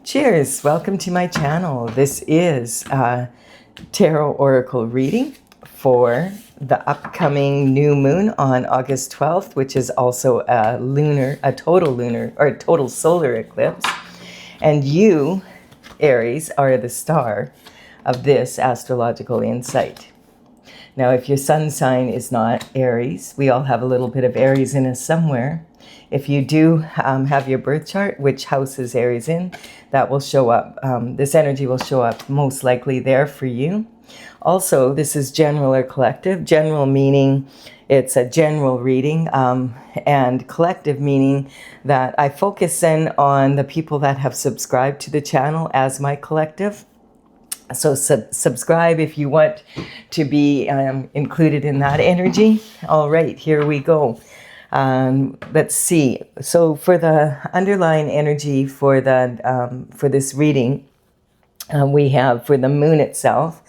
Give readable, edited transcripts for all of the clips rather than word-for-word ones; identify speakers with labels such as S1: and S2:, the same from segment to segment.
S1: Cheers! Welcome to my channel. This is a tarot oracle reading for the upcoming new moon on August 12th, which is also a total solar eclipse. And you, Aries, are the star of this astrological insight. Now, if your sun sign is not Aries, we all have a little bit of Aries in us somewhere. If you do have your birth chart, which house is Aries in, that will show up. This energy will show up most likely there for you. Also, this is general or collective. General meaning it's a general reading, and collective meaning that I focus in on the people that have subscribed to the channel as my collective. So subscribe if you want to be included in that energy. All right, here we go. Let's see. So for the underlying energy for this reading, we have for the moon itself,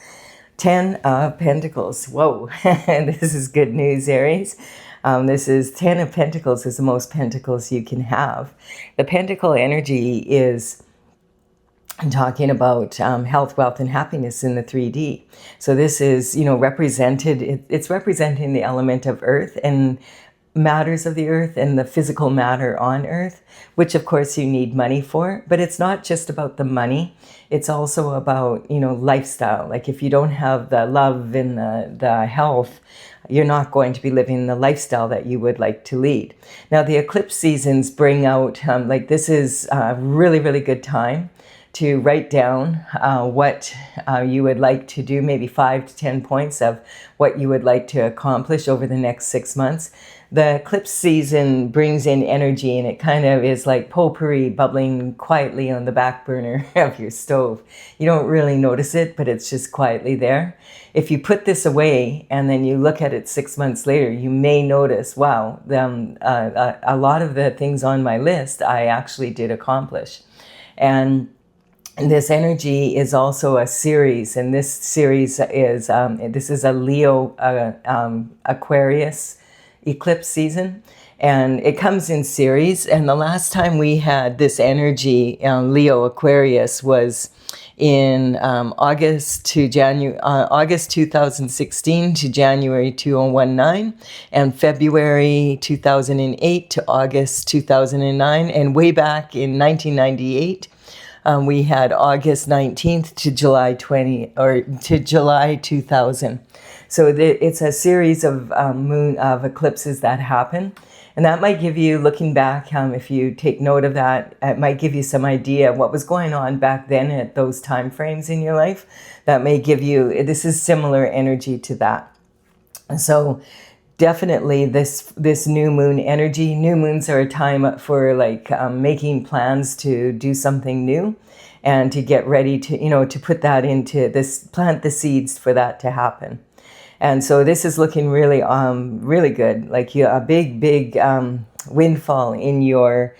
S1: 10 of Pentacles. Whoa, this is good news, Aries. This is 10 of Pentacles is the most Pentacles you can have. The Pentacle energy is talking about health, wealth, and happiness in the 3D. So this is, represented, it's representing the element of earth and matters of the earth and the physical matter on earth, which of course you need money for. But it's not just about the money. It's also about, lifestyle. Like if you don't have the love and the health, you're not going to be living the lifestyle that you would like to lead. Now the eclipse seasons bring out, this is a really, really good time to write down what you would like to do, maybe 5 to 10 points of what you would like to accomplish over the next 6 months. The eclipse season brings in energy, and it kind of is like potpourri bubbling quietly on the back burner of your stove. You don't really notice it, but it's just quietly there. If you put this away and then you look at it 6 months later, you may notice, wow, a lot of the things on my list I actually did accomplish. And this energy is also a series, and this series is this is a Leo Aquarius eclipse season, and it comes in series. And the last time we had this energy, Leo Aquarius, was in August 2016 to January 2019, and February 2008 to August 2009, and way back in 1998. We had August 19th to July 2000. So it's a series of eclipses that happen. And that might give you, looking back, if you take note of that, it might give you some idea of what was going on back then at those time frames in your life. That may give you, this is similar energy to that. So definitely this new moon energy. New moons are a time for making plans to do something new and to get ready to, to put that into this, plant the seeds for that to happen. And so this is looking really, really good. Like a big windfall in your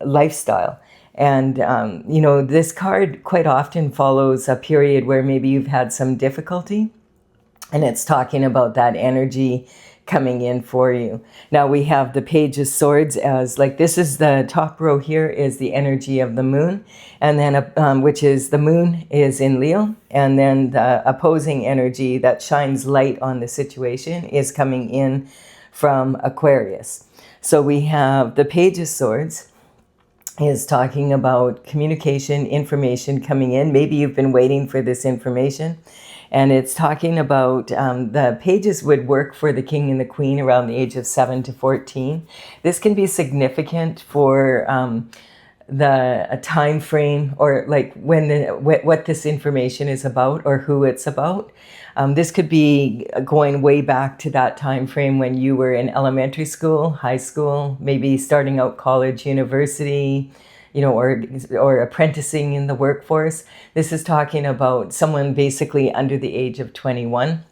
S1: lifestyle. And, this card quite often follows a period where maybe you've had some difficulty. And it's talking about that energy coming in for you. Now we have the Page of Swords as this is the top row here is the energy of the moon. And then, which is the moon is in Leo. And then the opposing energy that shines light on the situation is coming in from Aquarius. So we have the Page of Swords is talking about communication, information coming in. Maybe you've been waiting for this information. And it's talking about the pages would work for the king and the queen around the age of 7 to 14. This can be significant for a time frame, or what this information is about or who it's about. This could be going way back to that time frame when you were in elementary school, high school, maybe starting out college, university, or apprenticing in the workforce. This is talking about someone basically under the age of 21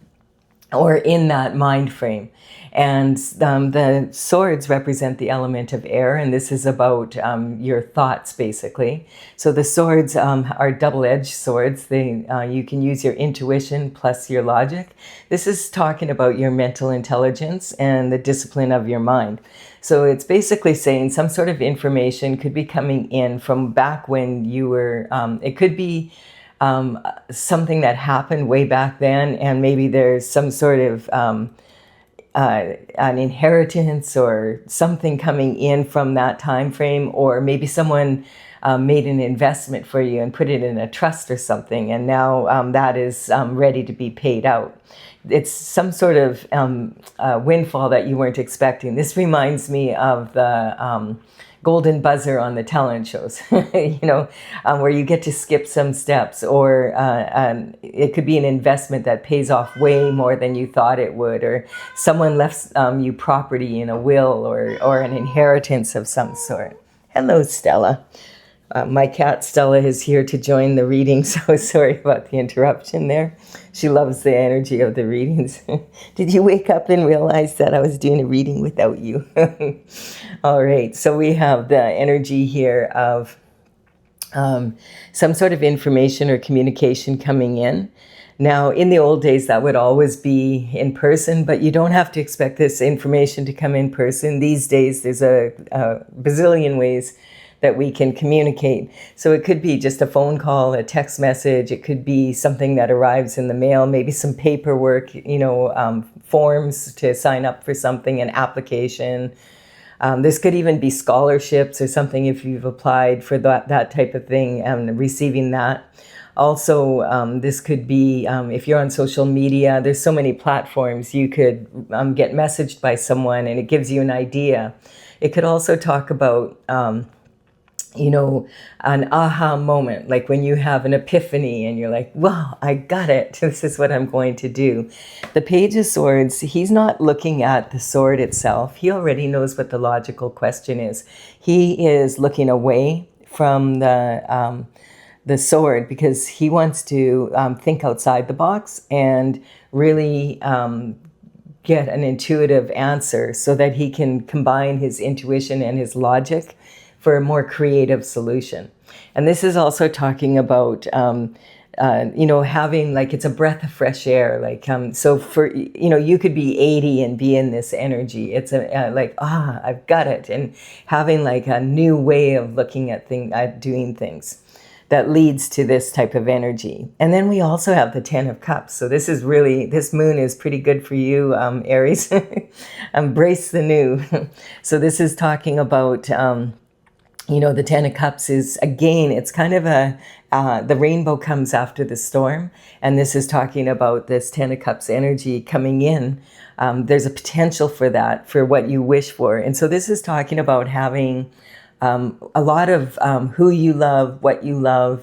S1: or in that mind frame. And the swords represent the element of air, and this is about your thoughts, basically. So the swords are double-edged swords. You can use your intuition plus your logic. This is talking about your mental intelligence and the discipline of your mind. So it's basically saying some sort of information could be coming in from back when you were, it could be something that happened way back then, and maybe there's some sort of an inheritance or something coming in from that time frame, or maybe someone made an investment for you and put it in a trust or something, and now that is ready to be paid out. It's some sort of windfall that you weren't expecting. This reminds me of the golden buzzer on the talent shows, where you get to skip some steps, or it could be an investment that pays off way more than you thought it would, or someone left you property in a will, or an inheritance of some sort. Hello, Stella. My cat Stella is here to join the reading, so sorry about the interruption there. She loves the energy of the readings. Did you wake up and realize that I was doing a reading without you? All right, so we have the energy here of some sort of information or communication coming in. Now, in the old days, that would always be in person, but you don't have to expect this information to come in person. These days, there's a bazillion ways that we can communicate. So it could be just a phone call, a text message. It could be something that arrives in the mail, maybe some paperwork, forms to sign up for something, an application. This could even be scholarships or something if you've applied for that type of thing and receiving that. Also, this could be, if you're on social media, there's so many platforms, you could get messaged by someone and it gives you an idea. It could also talk about an aha moment, like when you have an epiphany and you're like, wow, I got it. This is what I'm going to do. The Page of Swords, he's not looking at the sword itself. He already knows what the logical question is. He is looking away from the sword because he wants to think outside the box and really get an intuitive answer so that he can combine his intuition and his logic for a more creative solution. And this is also talking about, having, like, it's a breath of fresh air. Like, so for, you could be 80 and be in this energy. It's I've got it. And having like a new way of looking at doing things that leads to this type of energy. And then we also have the 10 of Cups. So this moon is pretty good for you, Aries. Embrace the new. So this is talking about, the 10 of Cups is, again, it's kind of the rainbow comes after the storm. And this is talking about this 10 of Cups energy coming in. There's a potential for that, for what you wish for. And so this is talking about having a lot of who you love,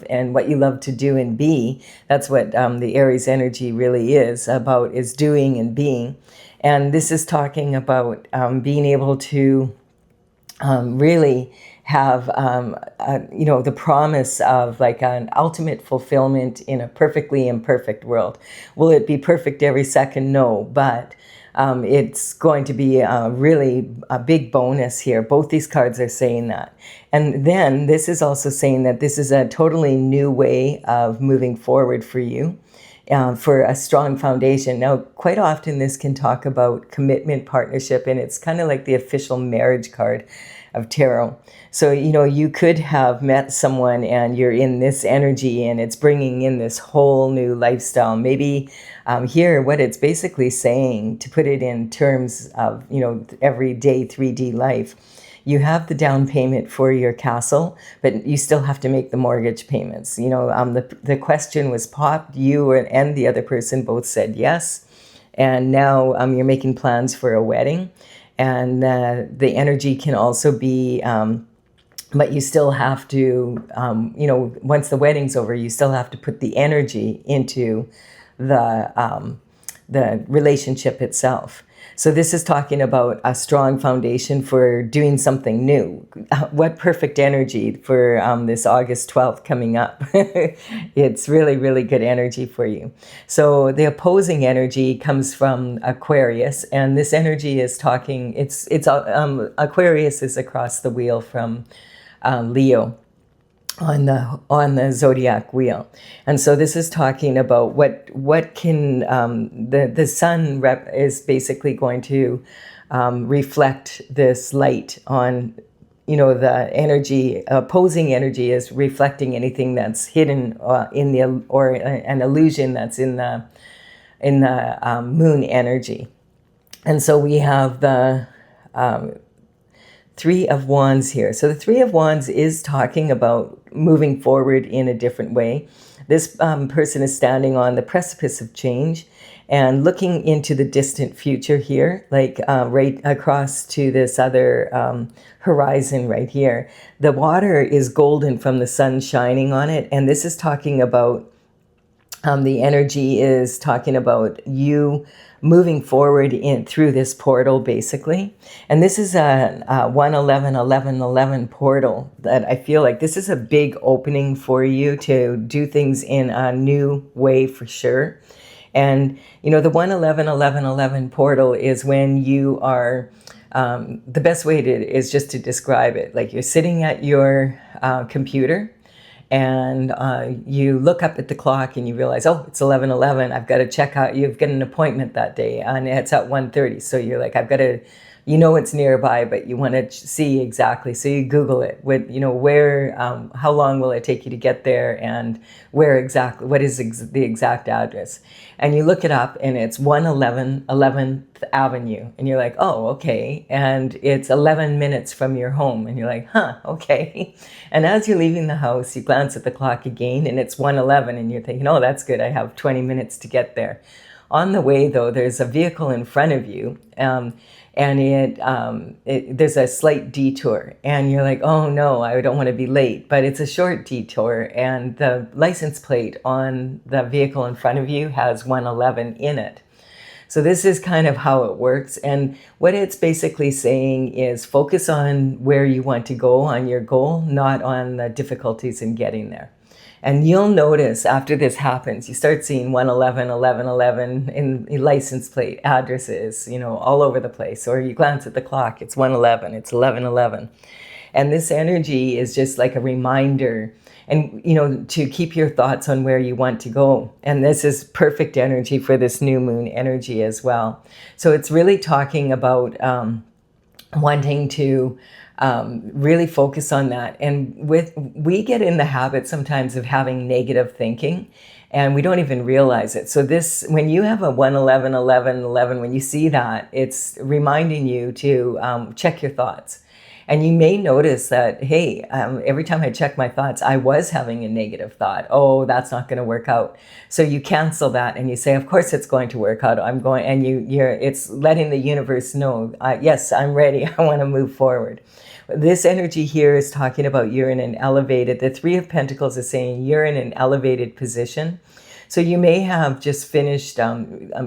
S1: and what you love to do and be. That's what the Aries energy really is about, is doing and being. And this is talking about being able to really have, the promise of like an ultimate fulfillment in a perfectly imperfect world. Will it be perfect every second? No, but it's going to be really a big bonus here. Both these cards are saying that. And then this is also saying that this is a totally new way of moving forward for you. For a strong foundation. Now, quite often this can talk about commitment, partnership, and it's kind of like the official marriage card of tarot. So, you could have met someone and you're in this energy and it's bringing in this whole new lifestyle. Maybe here, what it's basically saying, to put it in terms of, everyday 3D life, you have the down payment for your castle, but you still have to make the mortgage payments. The question was popped, you and the other person both said yes. And now you're making plans for a wedding. And the energy can also be, but you still have to, once the wedding's over, you still have to put the energy into the relationship itself. So this is talking about a strong foundation for doing something new. What perfect energy for this August 12th coming up. It's really, really good energy for you. So the opposing energy comes from Aquarius, and this energy is talking, Aquarius is across the wheel from Leo on the zodiac wheel. And so this is talking about what can the sun is basically going to reflect this light on, the energy, opposing energy is reflecting anything that's hidden in the, or an illusion that's in the moon energy. And so we have the Three of Wands here. So the Three of Wands is talking about moving forward in a different way. This person is standing on the precipice of change and looking into the distant future here, like right across to this other horizon right here. The water is golden from the sun shining on it, and this is talking about the energy is talking about you moving forward in through this portal, basically. And this is a 111 portal that I feel like this is a big opening for you to do things in a new way for sure. And, the 111 portal is when you are, the best way is just to describe it. Like you're sitting at your computer, and you look up at the clock and you realize, oh, it's 11:11. I've got to check out. You've got an appointment that day, and it's at 1:30. So you're like, I've got to, it's nearby, but you want to see exactly. So you Google it with, where, how long will it take you to get there, and where exactly, what is the exact address? And you look it up, and it's 111 11th Avenue, and you're like, oh, okay. And it's 11 minutes from your home, and you're like, huh, okay. And as you're leaving the house, you glance at the clock again, and it's 1:11, and you're thinking, oh, that's good. I have 20 minutes to get there. On the way, though, there's a vehicle in front of you, and there's a slight detour, and you're like, oh no, I don't want to be late, but it's a short detour, and the license plate on the vehicle in front of you has 111 in it. So this is kind of how it works, and what it's basically saying is focus on where you want to go on your goal, not on the difficulties in getting there. And you'll notice after this happens, you start seeing 111, 11, in license plate addresses, all over the place. Or you glance at the clock, it's 111, it's 11:11. And this energy is just like a reminder, and, to keep your thoughts on where you want to go. And this is perfect energy for this new moon energy as well. So it's really talking about wanting to really focus on that. And we get in the habit sometimes of having negative thinking, and we don't even realize it. So when you have a 111, when you see that, it's reminding you to check your thoughts. And you may notice that, hey, every time I check my thoughts, I was having a negative thought. Oh, that's not going to work out. So you cancel that and you say, of course it's going to work out. I'm going, and it's letting the universe know, yes, I'm ready. I want to move forward. This energy here is talking about you're in an elevated, the Three of Pentacles is saying you're in an elevated position. So you may have just finished,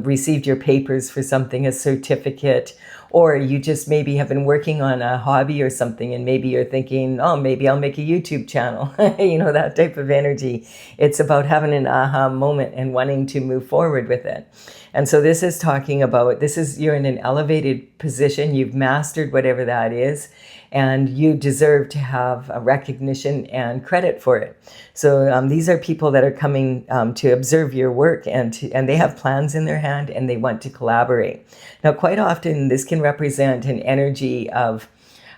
S1: received your papers for something, a certificate, or you just maybe have been working on a hobby or something, and maybe you're thinking, oh, maybe I'll make a YouTube channel, that type of energy. It's about having an aha moment and wanting to move forward with it. And so this is talking about, you're in an elevated position, you've mastered whatever that is, and you deserve to have a recognition and credit for it. So these are people that are coming to observe your work, and they have plans in their hand, and they want to collaborate. Now, quite often, this can represent an energy of,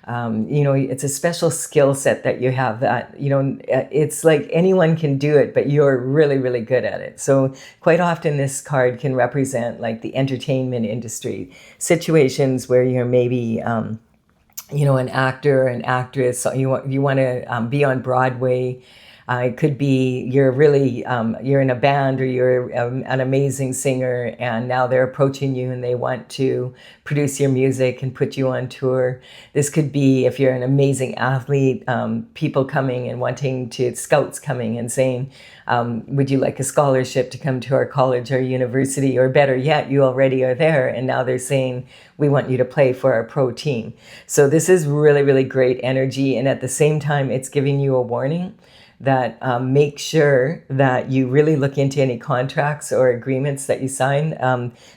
S1: it's a special skill set that you have that, it's like anyone can do it, but you're really, really good at it. So quite often this card can represent like the entertainment industry, situations where you're maybe, an actor or an actress, you want to be on Broadway. It could be you're in a band, or you're an amazing singer, and now they're approaching you and they want to produce your music and put you on tour. This could be if you're an amazing athlete, people coming and scouts coming and saying, would you like a scholarship to come to our college or university? Or better yet, you already are there, and now they're saying, we want you to play for our pro team. So this is really, really great energy, and at the same time, it's giving you a warning that make sure that you really look into any contracts or agreements that you sign.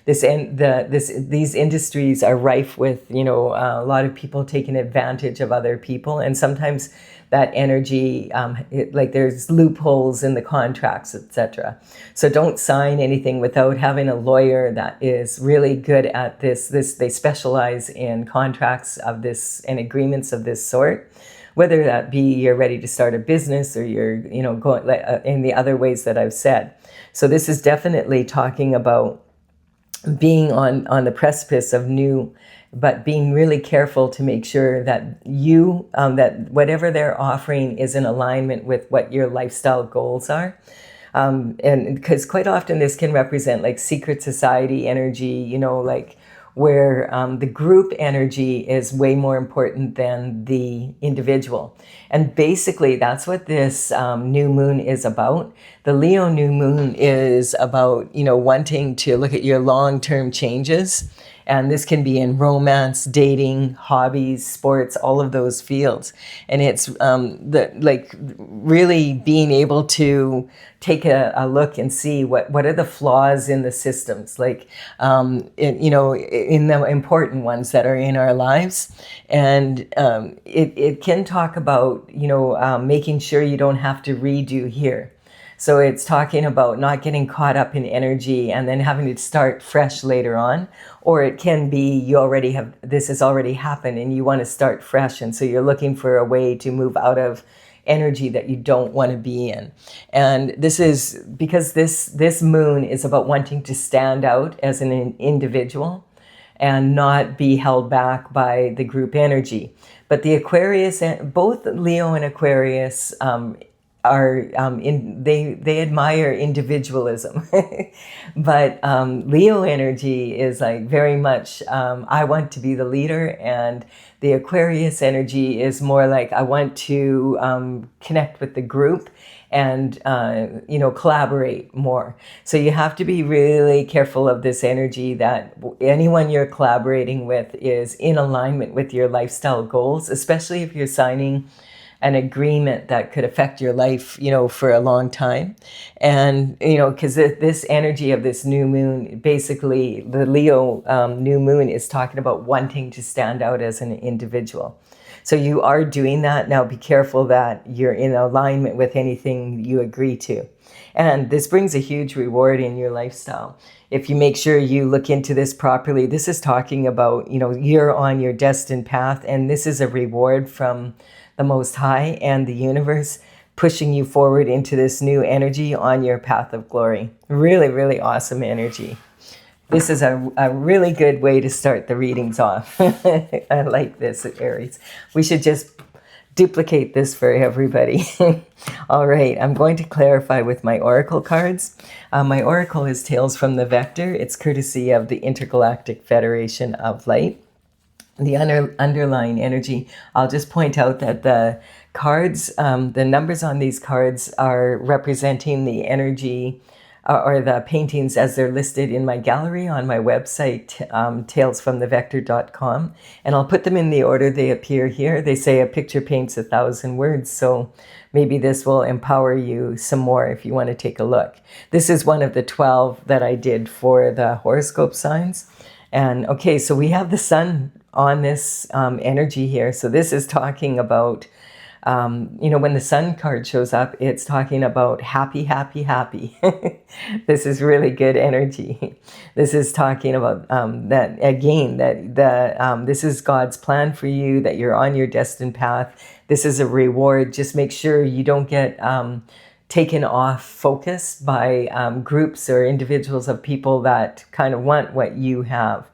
S1: These industries are rife with, a lot of people taking advantage of other people, and sometimes that energy, like there's loopholes in the contracts, etc. So don't sign anything without having a lawyer that is really good at this. They specialize in contracts of this and agreements of this sort, whether that be you're ready to start a business or you're, going in the other ways that I've said. So this is definitely talking about being on the precipice of new, but being really careful to make sure that that whatever they're offering is in alignment with what your lifestyle goals are. And because quite often this can represent like secret society energy, like where the group energy is way more important than the individual. And basically that's what this new moon is about. The Leo new moon is about, wanting to look at your long-term changes. And this can be in romance, dating, hobbies, sports, all of those fields. And it's really being able to take a look and see what are the flaws in the systems, like in the important ones that are in our lives. And it can talk about making sure you don't have to redo here. So it's talking about not getting caught up in energy and then having to start fresh later on. Or it can be this has already happened and you want to start fresh. And so you're looking for a way to move out of energy that you don't want to be in. And this is because this moon is about wanting to stand out as an individual and not be held back by the group energy. But the Aquarius, both Leo and Aquarius, they admire individualism. But Leo energy is like very much I want to be the leader, and the Aquarius energy is more like I want to connect with the group and collaborate more. So you have to be really careful of this energy, that anyone you're collaborating with is in alignment with your lifestyle goals, especially if you're signing an agreement that could affect your life, for a long time. And, because this energy of this new moon, basically the Leo new moon is talking about wanting to stand out as an individual. So you are doing that. Now be careful that you're in alignment with anything you agree to. And this brings a huge reward in your lifestyle. If you make sure you look into this properly, this is talking about, you're on your destined path, and this is a reward from the Most High and the universe pushing you forward into this new energy on your path of glory. Really, really awesome energy. This is a really good way to start the readings off. I like this, Aries. We should just duplicate this for everybody. All right, I'm going to clarify with my oracle cards. My oracle is Tales from the Vector. It's courtesy of the Intergalactic Federation of Light. The underlying energy, I'll just point out that the cards, the numbers on these cards are representing the energy or the paintings as they're listed in my gallery on my website, talesfromthevector.com. And I'll put them in the order they appear here. They say a picture paints 1,000 words, so maybe this will empower you some more if you want to take a look. This is one of the 12 that I did for the horoscope signs. And okay, so we have the sun on this energy here. So this is talking about, when the sun card shows up, it's talking about happy, happy, happy. This is really good energy. This is talking about that again, this is God's plan for you, that you're on your destined path. This is a reward. Just make sure you don't get taken off focus by groups or individuals of people that kind of want what you have.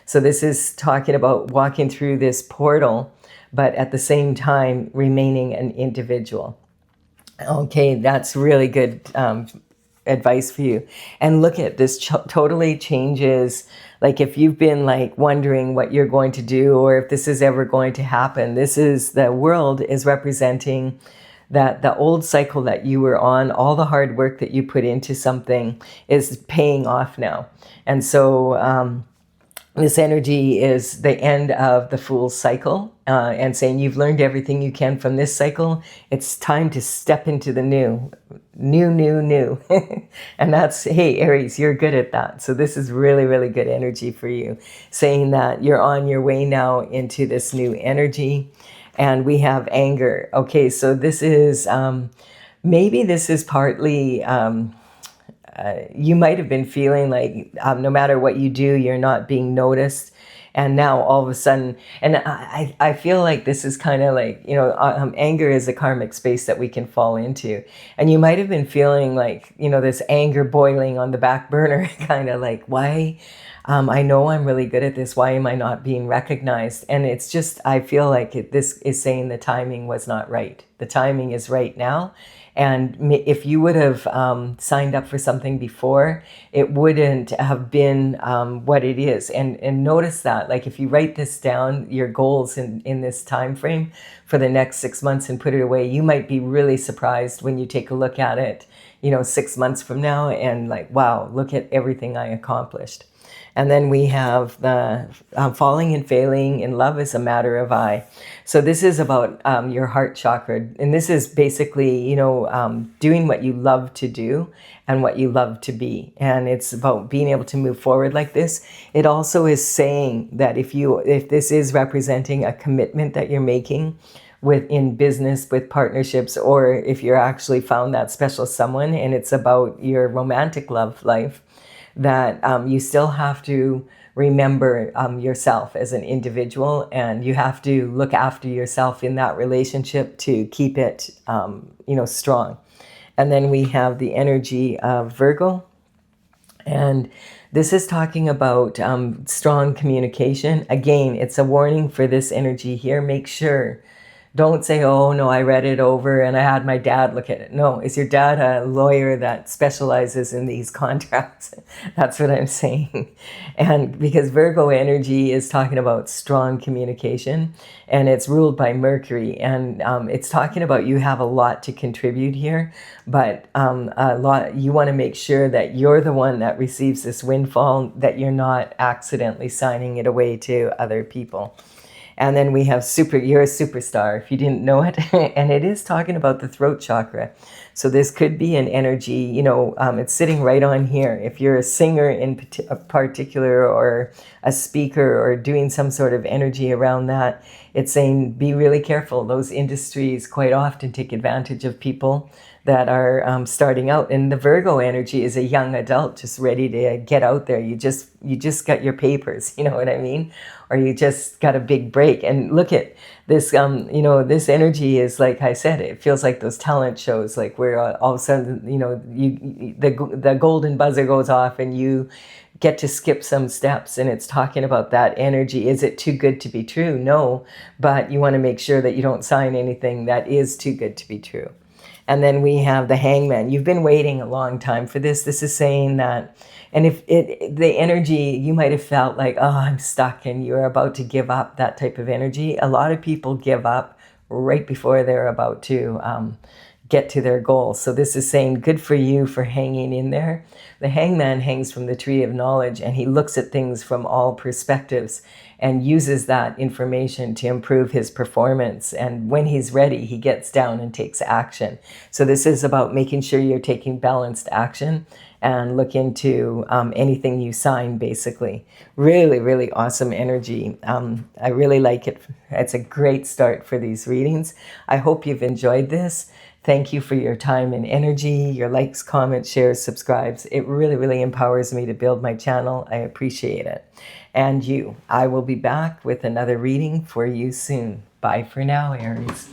S1: So this is talking about walking through this portal, but at the same time remaining an individual. Okay, that's really good advice for you. And look at this, totally changes. Like if you've been like wondering what you're going to do or if this is ever going to happen, the world is representing that the old cycle that you were on, all the hard work that you put into something is paying off now. And so this energy is the end of the fool's cycle and saying you've learned everything you can from this cycle. It's time to step into the new. And that's, hey, Aries, you're good at that. So this is really, really good energy for you, saying that you're on your way now into this new energy. And we have anger. Okay, so this is, maybe this is partly, you might have been feeling like no matter what you do, you're not being noticed. And now all of a sudden, and I feel like this is kind of like, anger is a karmic space that we can fall into. And you might have been feeling like, this anger boiling on the back burner, kind of like, why? I know I'm really good at this. Why am I not being recognized? And it's just, I feel like this is saying the timing was not right. The timing is right now. And if you would have signed up for something before, it wouldn't have been what it is. And notice that, like if you write this down, your goals in this time frame for the next 6 months and put it away, you might be really surprised when you take a look at it, 6 months from now and like, wow, look at everything I accomplished. And then we have the falling and failing in love is a matter of eye. So this is about your heart chakra. And this is basically, doing what you love to do and what you love to be. And it's about being able to move forward like this. It also is saying that if this is representing a commitment that you're making in business, with partnerships, or if you're actually found that special someone and it's about your romantic love life, that you still have to remember yourself as an individual, and you have to look after yourself in that relationship to keep it, strong. And then we have the energy of Virgo, and this is talking about strong communication. Again, it's a warning for this energy here. Make sure, don't say, oh no, I read it over and I had my dad look at it. No, is your dad a lawyer that specializes in these contracts? That's what I'm saying. And because Virgo energy is talking about strong communication, and it's ruled by Mercury, and it's talking about you have a lot to contribute here, but you want to make sure that you're the one that receives this windfall, that you're not accidentally signing it away to other people. And then we have you're a superstar, if you didn't know it. And it is talking about the throat chakra. So this could be an energy, it's sitting right on here. If you're a singer in particular, or a speaker, or doing some sort of energy around that, it's saying be really careful. Those industries quite often take advantage of people that are starting out. And the Virgo energy is a young adult just ready to get out there. You just got your papers, you know what I mean? Or you just got a big break. And look at this, this energy is, like I said, it feels like those talent shows, like where all of a sudden, the golden buzzer goes off and you get to skip some steps, and it's talking about that energy. Is it too good to be true? No, but you want to make sure that you don't sign anything that is too good to be true. And then we have the Hangman. You've been waiting a long time for this. This is saying that, and if the energy, you might have felt like, oh, I'm stuck and you're about to give up, that type of energy. A lot of people give up right before they're about to get to their goals. So this is saying good for you for hanging in there. The Hangman hangs from the tree of knowledge, and he looks at things from all perspectives and uses that information to improve his performance. And when he's ready, he gets down and takes action. So this is about making sure you're taking balanced action and look into anything you sign, basically. Really, really awesome energy. I really like it. It's a great start for these readings. I hope you've enjoyed this. Thank you for your time and energy, your likes, comments, shares, subscribes. It really, really empowers me to build my channel. I appreciate it. And I will be back with another reading for you soon. Bye for now, Aries.